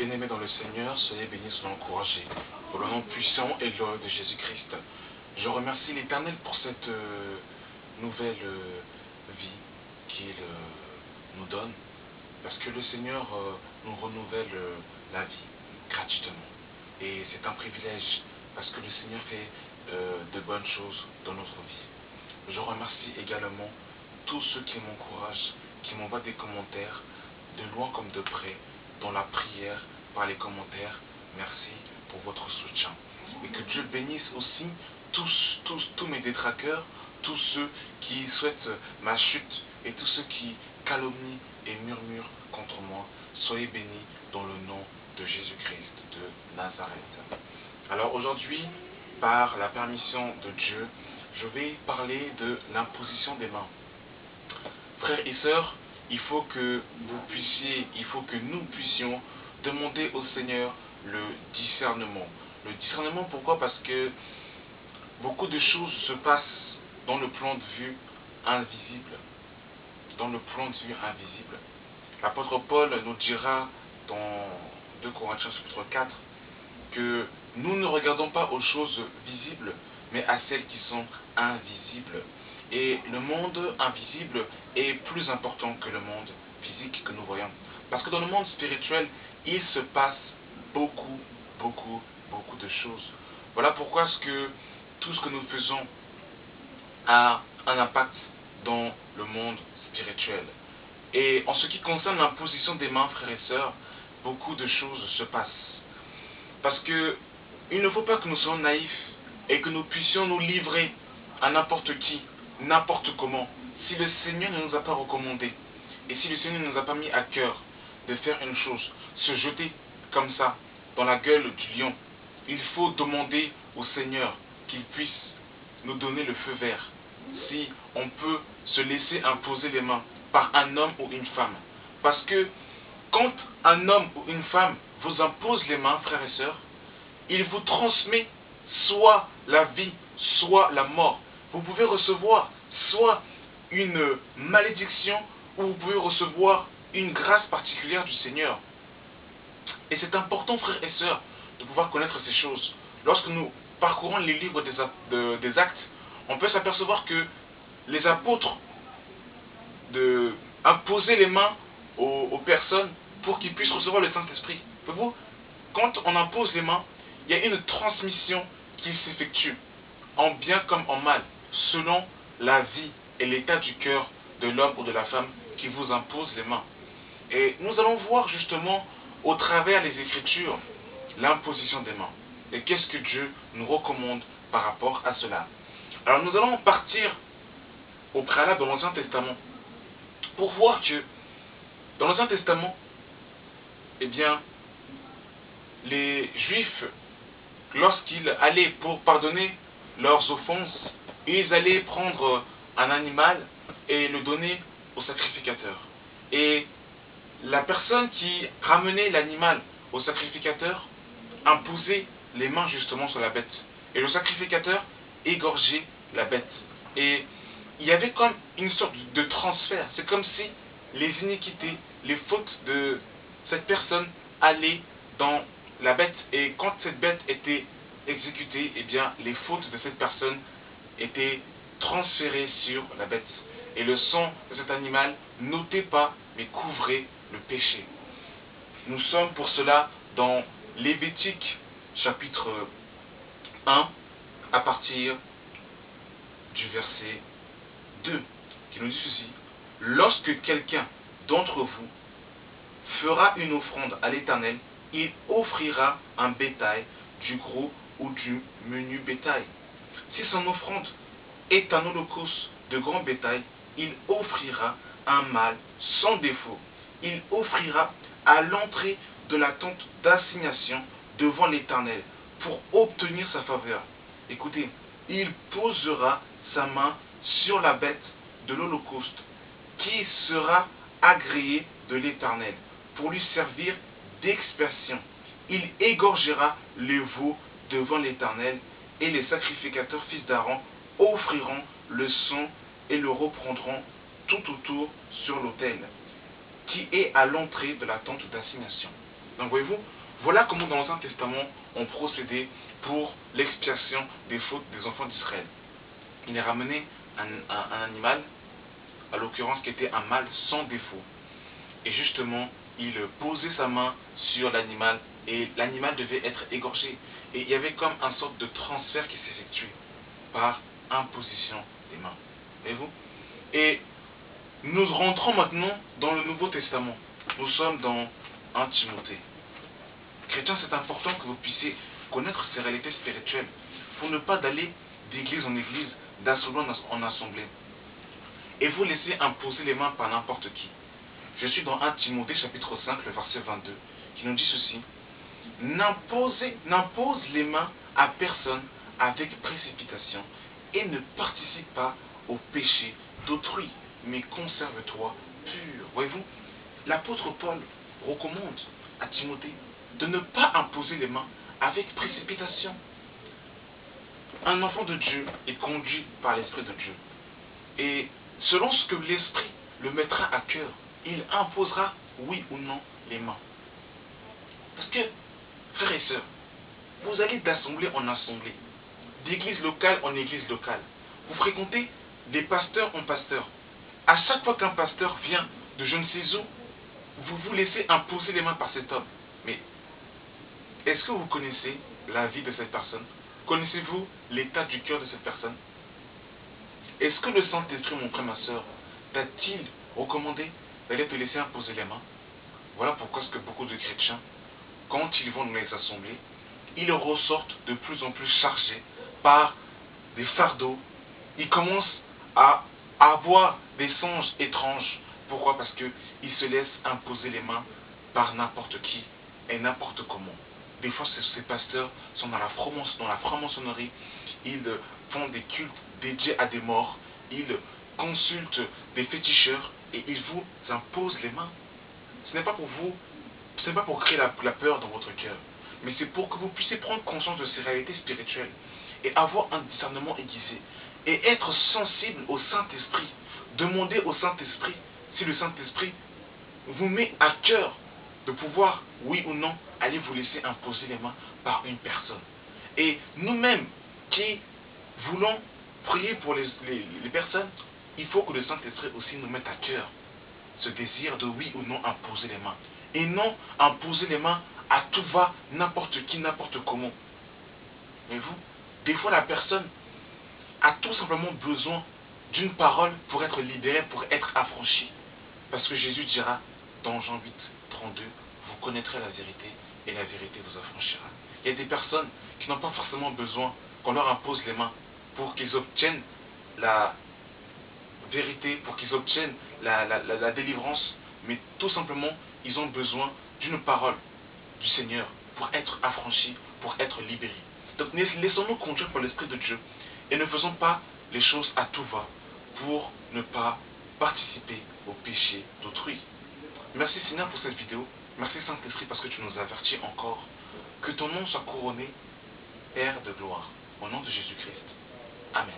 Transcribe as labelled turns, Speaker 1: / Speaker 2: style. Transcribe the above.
Speaker 1: Bien-aimés dans le Seigneur, soyez bénis, soyez encouragés. Pour le nom puissant et glorieux de Jésus-Christ, je remercie l'Éternel pour cette nouvelle vie qu'il nous donne, parce que le Seigneur nous renouvelle la vie gratuitement. Et c'est un privilège, parce que le Seigneur fait de bonnes choses dans notre vie. Je remercie également tous ceux qui m'encouragent, qui m'envoient des commentaires, de loin comme de près, dans la prière, par les commentaires. Merci pour votre soutien. Et que Dieu bénisse aussi tous mes détraqueurs, tous ceux qui souhaitent ma chute et tous ceux qui calomnient et murmurent contre moi. Soyez bénis dans le nom de Jésus-Christ de Nazareth. Alors aujourd'hui, par la permission de Dieu, je vais parler de l'imposition des mains. Frères et sœurs, il faut que nous puissions demander au Seigneur le discernement. Le discernement, pourquoi? Parce que beaucoup de choses se passent dans le plan de vue invisible. Dans le plan de vue invisible. L'apôtre Paul nous dira dans 2 Corinthiens chapitre 4 que nous ne regardons pas aux choses visibles, mais à celles qui sont invisibles. Et le monde invisible est plus important que le monde physique que nous voyons. Parce que dans le monde spirituel, il se passe beaucoup de choses. Voilà pourquoi tout ce que nous faisons a un impact dans le monde spirituel. Et en ce qui concerne l'imposition des mains, frères et sœurs, beaucoup de choses se passent. Parce que il ne faut pas que nous soyons naïfs et que nous puissions nous livrer à n'importe qui, n'importe comment, si le Seigneur ne nous a pas recommandé, et si le Seigneur ne nous a pas mis à cœur de faire une chose, se jeter comme ça dans la gueule du lion. Il faut demander au Seigneur qu'il puisse nous donner le feu vert, si on peut se laisser imposer les mains par un homme ou une femme. Parce que quand un homme ou une femme vous impose les mains, frères et sœurs, il vous transmet soit la vie, soit la mort. Vous pouvez recevoir soit une malédiction, ou vous pouvez recevoir une grâce particulière du Seigneur. Et c'est important, frères et sœurs, de pouvoir connaître ces choses. Lorsque nous parcourons les livres des Actes, on peut s'apercevoir que les apôtres imposaient les mains aux personnes pour qu'ils puissent recevoir le Saint-Esprit. Voyez-vous, quand on impose les mains, il y a une transmission qui s'effectue, en bien comme en mal, selon la vie et l'état du cœur de l'homme ou de la femme qui vous impose les mains. Et nous allons voir justement, au travers des Écritures, l'imposition des mains. Et qu'est-ce que Dieu nous recommande par rapport à cela? Alors nous allons partir au préalable dans l'Ancien Testament, pour voir que dans l'Ancien Testament, eh bien, les Juifs, lorsqu'ils allaient pour pardonner leurs offenses, ils allaient prendre un animal et le donner au sacrificateur. Et la personne qui ramenait l'animal au sacrificateur imposait les mains justement sur la bête. Et le sacrificateur égorgeait la bête. Et il y avait comme une sorte de transfert. C'est comme si les iniquités, les fautes de cette personne allaient dans la bête. Et quand cette bête était exécutée, eh bien, les fautes de cette personne étaient transférées sur la bête. Et le sang de cet animal n'ôtait pas, mais couvrait le péché. Nous sommes pour cela dans Lévitique chapitre 1, à partir du verset 2, qui nous dit ceci: lorsque quelqu'un d'entre vous fera une offrande à l'Éternel, il offrira un bétail, du gros ou du menu bétail. Si son offrande est un holocauste de grand bétail, il offrira un mâle sans défaut. Il offrira à l'entrée de la tente d'assignation devant l'Éternel pour obtenir sa faveur. Écoutez, il posera sa main sur la bête de l'holocauste qui sera agréée de l'Éternel pour lui servir d'expiation. Il égorgera les veaux devant l'Éternel et les sacrificateurs fils d'Aaron offriront le sang et le reprendront tout autour sur l'autel qui est à l'entrée de la tente d'assignation. Donc voyez-vous, voilà comment dans l'Ancien Testament on procédait pour l'expiation des fautes des enfants d'Israël. Il est ramené un animal, à l'occurrence qui était un mâle sans défaut. Et justement, il posait sa main sur l'animal et l'animal devait être égorgé. Et il y avait comme une sorte de transfert qui s'effectuait par imposition des mains. Voyez-vous? Et nous rentrons maintenant dans le Nouveau Testament. Nous sommes dans 1 Timothée. Chrétiens, c'est important que vous puissiez connaître ces réalités spirituelles pour ne pas d'aller d'église en église, d'assemblée en assemblée, et vous laisser imposer les mains par n'importe qui. Je suis dans 1 Timothée chapitre 5, le verset 22, qui nous dit ceci. N'impose les mains à personne avec précipitation et ne participe pas au péché d'autrui, mais conserve-toi pur. Voyez-vous, l'apôtre Paul recommande à Timothée de ne pas imposer les mains avec précipitation. Un enfant de Dieu est conduit par l'Esprit de Dieu. Et selon ce que l'Esprit le mettra à cœur, il imposera oui ou non les mains. Parce que, frères et sœurs, vous allez d'assemblée en assemblée, d'église locale en église locale. Vous fréquentez des pasteurs en pasteurs. À chaque fois qu'un pasteur vient de je ne sais où, vous vous laissez imposer les mains par cet homme. Mais est-ce que vous connaissez la vie de cette personne? Connaissez-vous l'état du cœur de cette personne? Est-ce que le Saint-Esprit, mon frère, ma soeur, t'a-t-il recommandé d'aller te laisser imposer les mains? Voilà pourquoi est-ce que beaucoup de chrétiens, quand ils vont dans les assemblées, ils ressortent de plus en plus chargés par des fardeaux. Ils commencent à avoir des songes étranges. Pourquoi? Parce qu'ils se laissent imposer les mains par n'importe qui et n'importe comment. Des fois, ces pasteurs sont dans la franc-maçonnerie. Ils font des cultes dédiés à des morts. Ils consultent des féticheurs et ils vous imposent les mains. Ce n'est pas pour vous, ce n'est pas pour créer la peur dans votre cœur, mais c'est pour que vous puissiez prendre conscience de ces réalités spirituelles et avoir un discernement aiguisé et être sensible au Saint-Esprit. Demandez au Saint-Esprit si le Saint-Esprit vous met à cœur de pouvoir, oui ou non, aller vous laisser imposer les mains par une personne. Et nous-mêmes qui voulons prier pour les personnes, il faut que le Saint-Esprit aussi nous mette à cœur ce désir de oui ou non imposer les mains. Et non imposer les mains à tout va, n'importe qui, n'importe comment. Mais vous, des fois la personne a tout simplement besoin d'une parole pour être libérée, pour être affranchie. Parce que Jésus dira dans Jean 8, 32, vous connaîtrez la vérité et la vérité vous affranchira. Il y a des personnes qui n'ont pas forcément besoin qu'on leur impose les mains pour qu'ils obtiennent la vérité, pour qu'ils obtiennent la délivrance, mais tout simplement, ils ont besoin d'une parole du Seigneur pour être affranchis, pour être libérés. Donc laissons-nous conduire par l'Esprit de Dieu et ne faisons pas les choses à tout va pour ne pas participer au péché d'autrui. Merci Seigneur pour cette vidéo. Merci Saint-Esprit parce que tu nous avertis encore. Que ton nom soit couronné, Père de gloire. Au nom de Jésus-Christ. Amen.